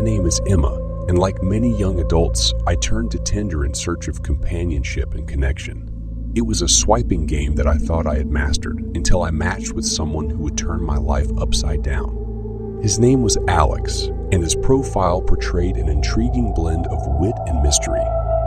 name is Emma, and like many young adults, I turned to Tinder in search of companionship and connection. It was a swiping game that I thought I had mastered until I matched with someone who would turn my life upside down. His name was Alex, and his profile portrayed an intriguing blend of wit and mystery.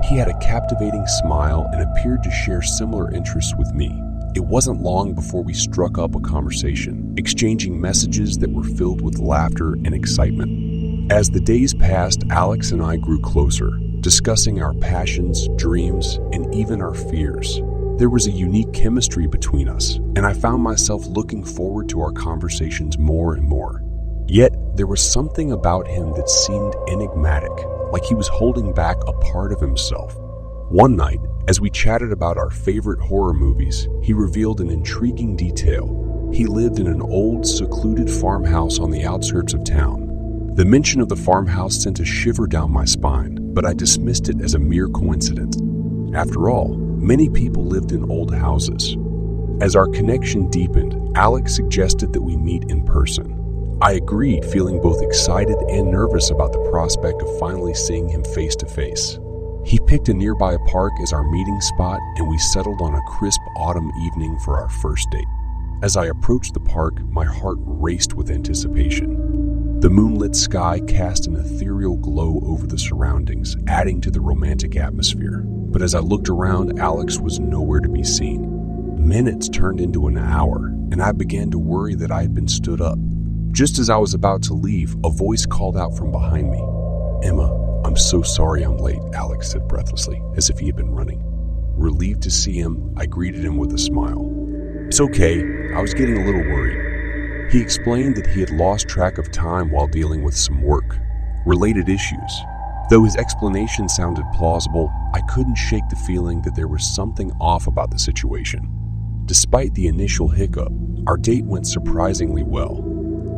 He had a captivating smile and appeared to share similar interests with me. It wasn't long before we struck up a conversation, exchanging messages that were filled with laughter and excitement. As the days passed, Alex and I grew closer, discussing our passions, dreams, and even our fears. There was a unique chemistry between us, and I found myself looking forward to our conversations more and more. Yet, there was something about him that seemed enigmatic, like he was holding back a part of himself. One night, as we chatted about our favorite horror movies, he revealed an intriguing detail. He lived in an old, secluded farmhouse on the outskirts of town. The mention of the farmhouse sent a shiver down my spine, but I dismissed it as a mere coincidence. After all, many people lived in old houses. As our connection deepened, Alex suggested that we meet in person. I agreed, feeling both excited and nervous about the prospect of finally seeing him face to face. He picked a nearby park as our meeting spot, and we settled on a crisp autumn evening for our first date. As I approached the park, my heart raced with anticipation. The moonlit sky cast an ethereal glow over the surroundings, adding to the romantic atmosphere. But as I looked around, Alex was nowhere to be seen. Minutes turned into an hour, and I began to worry that I had been stood up. Just as I was about to leave, a voice called out from behind me. "Emma, I'm so sorry I'm late," Alex said breathlessly, as if he had been running. Relieved to see him, I greeted him with a smile. "It's okay, I was getting a little worried." He explained that he had lost track of time while dealing with some work-related issues. Though his explanation sounded plausible, I couldn't shake the feeling that there was something off about the situation. Despite the initial hiccup, our date went surprisingly well.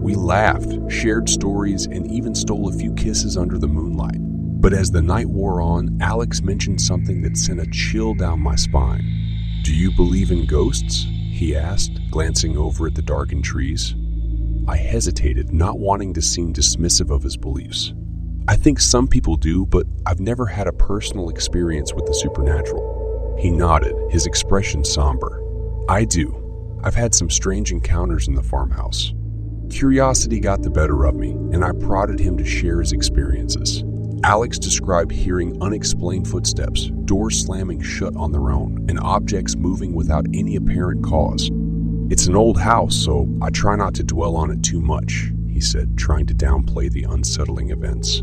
We laughed, shared stories, and even stole a few kisses under the moonlight. But as the night wore on, Alex mentioned something that sent a chill down my spine. "Do you believe in ghosts?" he asked, glancing over at the darkened trees. I hesitated, not wanting to seem dismissive of his beliefs. "I think some people do, but I've never had a personal experience with the supernatural." He nodded, his expression somber. "I do. I've had some strange encounters in the farmhouse." Curiosity got the better of me, and I prodded him to share his experiences. Alex described hearing unexplained footsteps, doors slamming shut on their own, and objects moving without any apparent cause. "It's an old house, so I try not to dwell on it too much," he said, trying to downplay the unsettling events.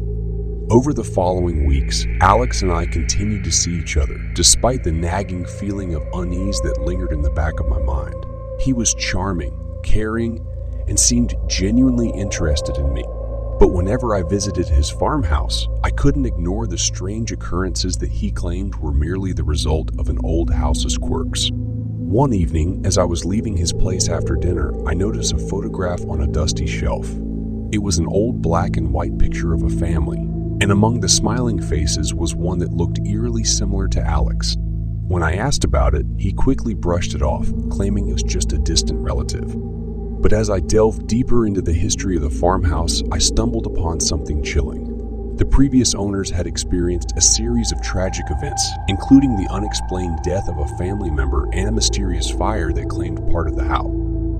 Over the following weeks, Alex and I continued to see each other, despite the nagging feeling of unease that lingered in the back of my mind. He was charming, caring, and seemed genuinely interested in me. But whenever I visited his farmhouse, I couldn't ignore the strange occurrences that he claimed were merely the result of an old house's quirks. One evening, as I was leaving his place after dinner, I noticed a photograph on a dusty shelf. It was an old black and white picture of a family, and among the smiling faces was one that looked eerily similar to Alex. When I asked about it, he quickly brushed it off, claiming it was just a distant relative. But as I delved deeper into the history of the farmhouse, I stumbled upon something chilling. The previous owners had experienced a series of tragic events, including the unexplained death of a family member and a mysterious fire that claimed part of the house.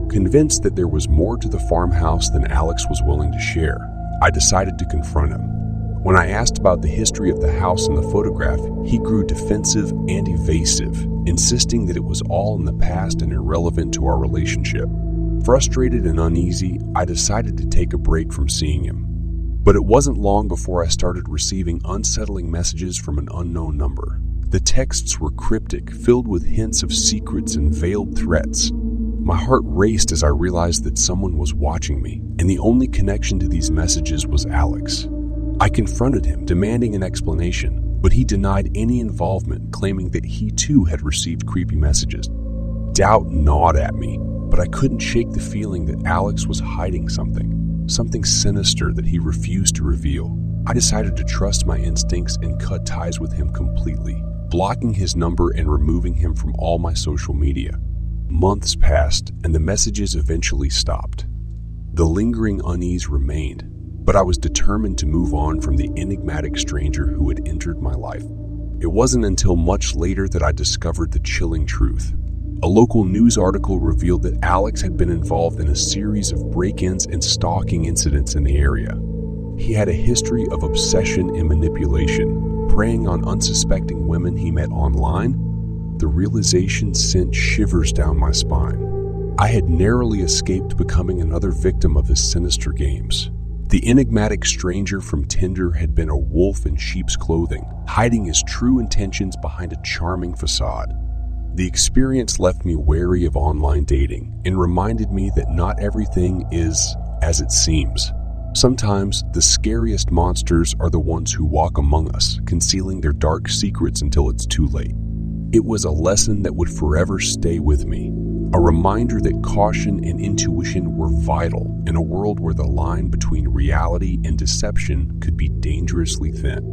Convinced that there was more to the farmhouse than Alex was willing to share, I decided to confront him. When I asked about the history of the house in the photograph, he grew defensive and evasive, insisting that it was all in the past and irrelevant to our relationship. Frustrated and uneasy, I decided to take a break from seeing him. But it wasn't long before I started receiving unsettling messages from an unknown number. The texts were cryptic, filled with hints of secrets and veiled threats. My heart raced as I realized that someone was watching me, and the only connection to these messages was Alex. I confronted him, demanding an explanation, but he denied any involvement, claiming that he too had received creepy messages. Doubt gnawed at me, but I couldn't shake the feeling that Alex was hiding something sinister that he refused to reveal. I decided to trust my instincts and cut ties with him completely, blocking his number and removing him from all my social media. Months passed, and the messages eventually stopped. The lingering unease remained, but I was determined to move on from the enigmatic stranger who had entered my life. It wasn't until much later that I discovered the chilling truth. A local news article revealed that Alex had been involved in a series of break-ins and stalking incidents in the area. He had a history of obsession and manipulation, preying on unsuspecting women he met online. The realization sent shivers down my spine. I had narrowly escaped becoming another victim of his sinister games. The enigmatic stranger from Tinder had been a wolf in sheep's clothing, hiding his true intentions behind a charming facade. The experience left me wary of online dating and reminded me that not everything is as it seems. Sometimes the scariest monsters are the ones who walk among us, concealing their dark secrets until it's too late. It was a lesson that would forever stay with me, a reminder that caution and intuition were vital in a world where the line between reality and deception could be dangerously thin.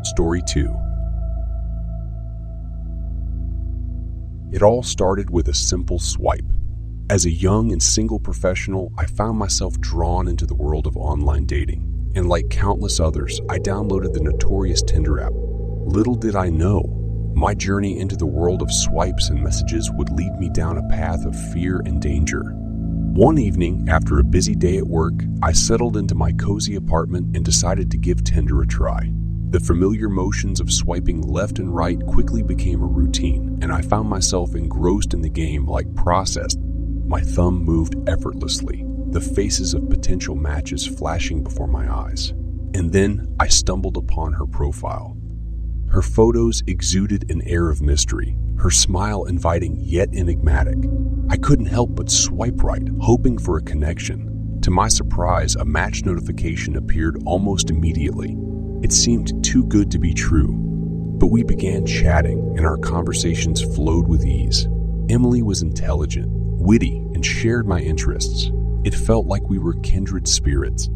Story 2. It all started with a simple swipe. As a young and single professional, I found myself drawn into the world of online dating, and like countless others, I downloaded the notorious Tinder app. Little did I know, my journey into the world of swipes and messages would lead me down a path of fear and danger. One evening, after a busy day at work, I settled into my cozy apartment and decided to give Tinder a try. The familiar motions of swiping left and right quickly became a routine, and I found myself engrossed in the game like processed. My thumb moved effortlessly, the faces of potential matches flashing before my eyes. And then I stumbled upon her profile. Her photos exuded an air of mystery, her smile inviting yet enigmatic. I couldn't help but swipe right, hoping for a connection. To my surprise, a match notification appeared almost immediately. It seemed too good to be true, but we began chatting and our conversations flowed with ease. Emily was intelligent, witty, and shared my interests. It felt like we were kindred spirits.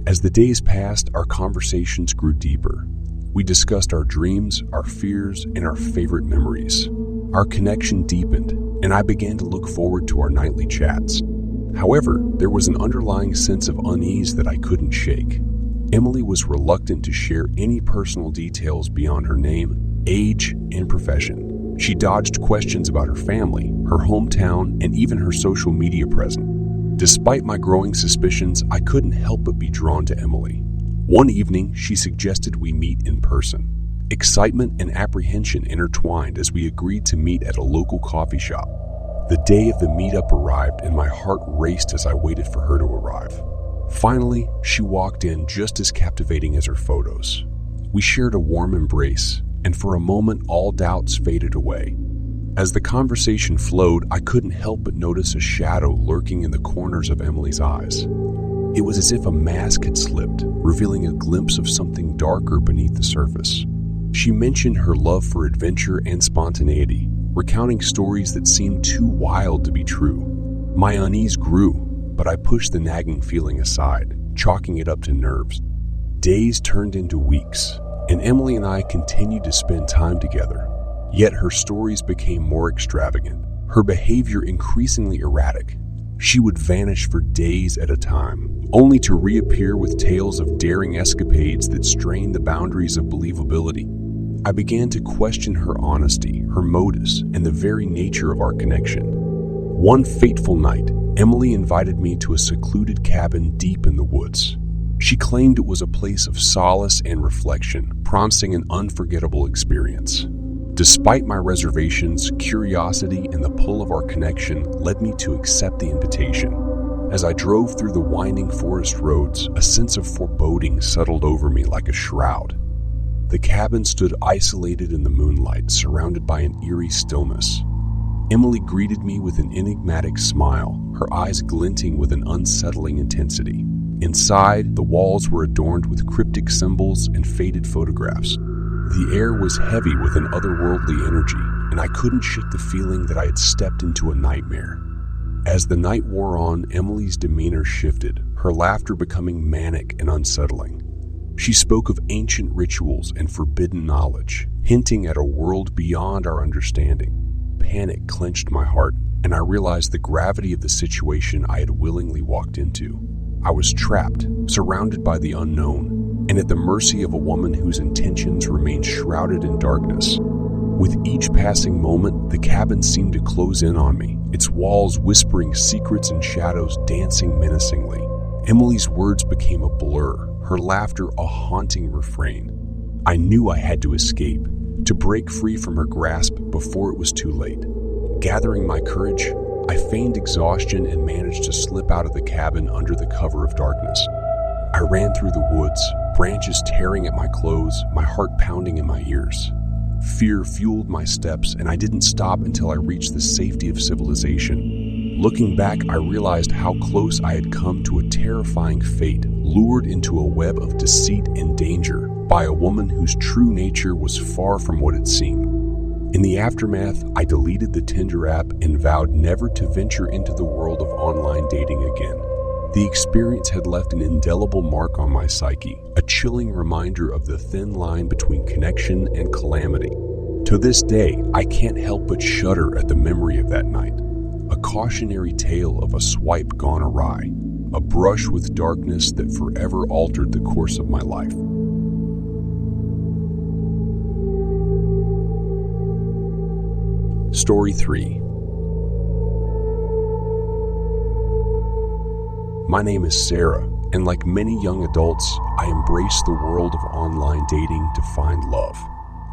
As the days passed, our conversations grew deeper. We discussed our dreams, our fears, and our favorite memories. Our connection deepened, and I began to look forward to our nightly chats. However, there was an underlying sense of unease that I couldn't shake. Emily was reluctant to share any personal details beyond her name, age, and profession. She dodged questions about her family, her hometown, and even her social media presence. Despite my growing suspicions, I couldn't help but be drawn to Emily. One evening, she suggested we meet in person. Excitement and apprehension intertwined as we agreed to meet at a local coffee shop. The day of the meetup arrived and my heart raced as I waited for her to arrive. Finally, she walked in just as captivating as her photos. We shared a warm embrace, and for a moment all doubts faded away. As the conversation flowed, I couldn't help but notice a shadow lurking in the corners of Emily's eyes. It was as if a mask had slipped, revealing a glimpse of something darker beneath the surface. She mentioned her love for adventure and spontaneity, recounting stories that seemed too wild to be true. My unease grew, but I pushed the nagging feeling aside, chalking it up to nerves. Days turned into weeks, and Emily and I continued to spend time together. Yet her stories became more extravagant, her behavior increasingly erratic. She would vanish for days at a time, only to reappear with tales of daring escapades that strained the boundaries of believability. I began to question her honesty, her motives, and the very nature of our connection. One fateful night, Emily invited me to a secluded cabin deep in the woods. She claimed it was a place of solace and reflection, promising an unforgettable experience. Despite my reservations, curiosity and the pull of our connection led me to accept the invitation. As I drove through the winding forest roads, a sense of foreboding settled over me like a shroud. The cabin stood isolated in the moonlight, surrounded by an eerie stillness. Emily greeted me with an enigmatic smile, her eyes glinting with an unsettling intensity. Inside, the walls were adorned with cryptic symbols and faded photographs. The air was heavy with an otherworldly energy, and I couldn't shake the feeling that I had stepped into a nightmare. As the night wore on, Emily's demeanor shifted, her laughter becoming manic and unsettling. She spoke of ancient rituals and forbidden knowledge, hinting at a world beyond our understanding. Panic clenched my heart, and I realized the gravity of the situation I had willingly walked into. I was trapped, surrounded by the unknown, and at the mercy of a woman whose intentions remained shrouded in darkness. With each passing moment, the cabin seemed to close in on me, its walls whispering secrets and shadows dancing menacingly. Emily's words became a blur, her laughter a haunting refrain. I knew I had to escape, to break free from her grasp before it was too late. Gathering my courage, I feigned exhaustion and managed to slip out of the cabin under the cover of darkness. I ran through the woods, branches tearing at my clothes, my heart pounding in my ears. Fear fueled my steps, and I didn't stop until I reached the safety of civilization. Looking back, I realized how close I had come to a terrifying fate, lured into a web of deceit and danger by a woman whose true nature was far from what it seemed. In the aftermath, I deleted the Tinder app and vowed never to venture into the world of online dating again. The experience had left an indelible mark on my psyche, a chilling reminder of the thin line between connection and calamity. To this day, I can't help but shudder at the memory of that night. A cautionary tale of a swipe gone awry, a brush with darkness that forever altered the course of my life. Story 3. My name is Sarah, and like many young adults, I embraced the world of online dating to find love.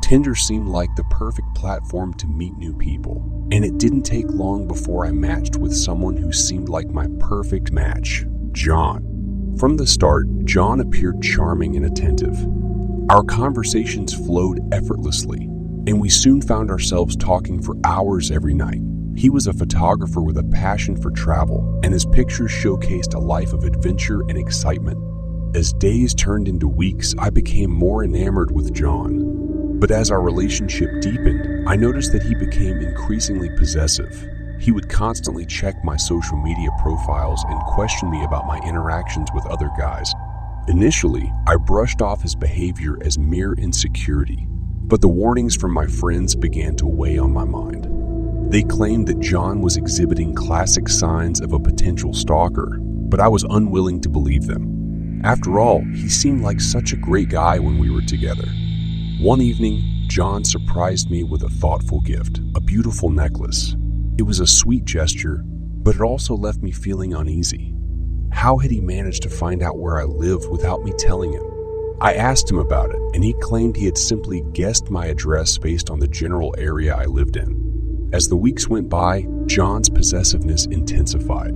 Tinder seemed like the perfect platform to meet new people, and it didn't take long before I matched with someone who seemed like my perfect match, John. From the start, John appeared charming and attentive. Our conversations flowed effortlessly, and we soon found ourselves talking for hours every night. He was a photographer with a passion for travel, and his pictures showcased a life of adventure and excitement. As days turned into weeks, I became more enamored with John. But as our relationship deepened, I noticed that he became increasingly possessive. He would constantly check my social media profiles and question me about my interactions with other guys. Initially, I brushed off his behavior as mere insecurity, but the warnings from my friends began to weigh on my mind. They claimed that John was exhibiting classic signs of a potential stalker, but I was unwilling to believe them. After all, he seemed like such a great guy when we were together. One evening, John surprised me with a thoughtful gift, a beautiful necklace. It was a sweet gesture, but it also left me feeling uneasy. How had he managed to find out where I lived without me telling him? I asked him about it, and he claimed he had simply guessed my address based on the general area I lived in. As the weeks went by, John's possessiveness intensified.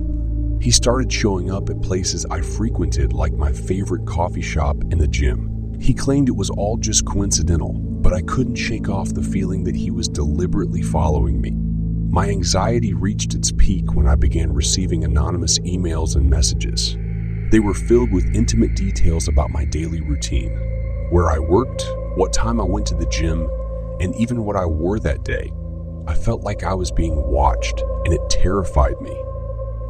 He started showing up at places I frequented, like my favorite coffee shop and the gym. He claimed it was all just coincidental, but I couldn't shake off the feeling that he was deliberately following me. My anxiety reached its peak when I began receiving anonymous emails and messages. They were filled with intimate details about my daily routine, where I worked, what time I went to the gym, and even what I wore that day. I felt like I was being watched, and it terrified me.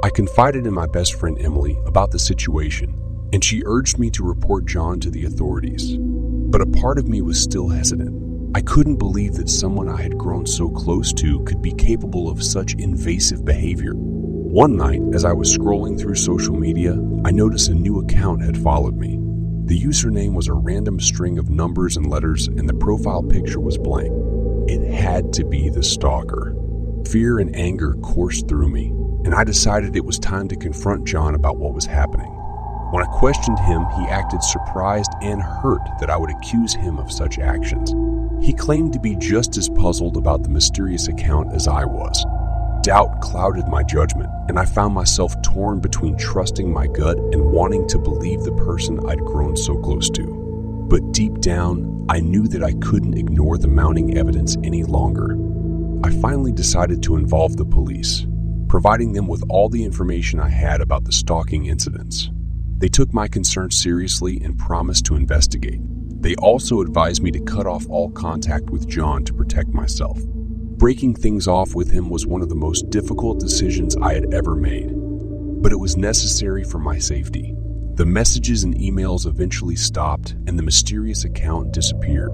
I confided in my best friend Emily about the situation, and she urged me to report John to the authorities. But a part of me was still hesitant. I couldn't believe that someone I had grown so close to could be capable of such invasive behavior. One night, as I was scrolling through social media, I noticed a new account had followed me. The username was a random string of numbers and letters, and the profile picture was blank. It had to be the stalker. Fear and anger coursed through me, and I decided it was time to confront John about what was happening. When I questioned him, he acted surprised and hurt that I would accuse him of such actions. He claimed to be just as puzzled about the mysterious account as I was. Doubt clouded my judgment, and I found myself torn between trusting my gut and wanting to believe the person I'd grown so close to. But deep down, I knew that I couldn't ignore the mounting evidence any longer. I finally decided to involve the police, providing them with all the information I had about the stalking incidents. They took my concerns seriously and promised to investigate. They also advised me to cut off all contact with John to protect myself. Breaking things off with him was one of the most difficult decisions I had ever made, but it was necessary for my safety. The messages and emails eventually stopped, and the mysterious account disappeared.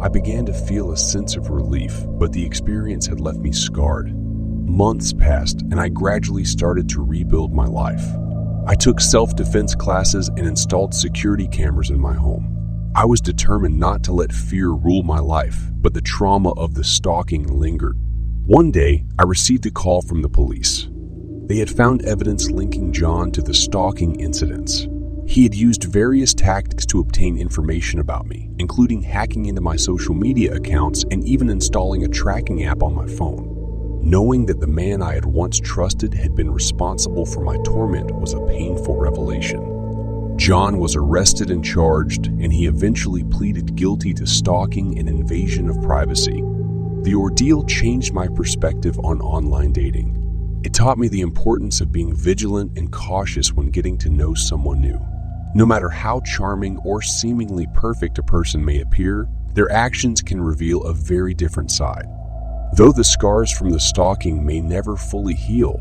I began to feel a sense of relief, but the experience had left me scarred. Months passed, and I gradually started to rebuild my life. I took self-defense classes and installed security cameras in my home. I was determined not to let fear rule my life, but the trauma of the stalking lingered. One day, I received a call from the police. They had found evidence linking John to the stalking incidents. He had used various tactics to obtain information about me, including hacking into my social media accounts and even installing a tracking app on my phone. Knowing that the man I had once trusted had been responsible for my torment was a painful revelation. John was arrested and charged, and he eventually pleaded guilty to stalking and invasion of privacy. The ordeal changed my perspective on online dating. It taught me the importance of being vigilant and cautious when getting to know someone new. No matter how charming or seemingly perfect a person may appear, their actions can reveal a very different side. Though the scars from the stalking may never fully heal,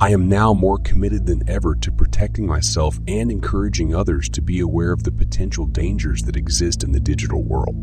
I am now more committed than ever to protecting myself and encouraging others to be aware of the potential dangers that exist in the digital world.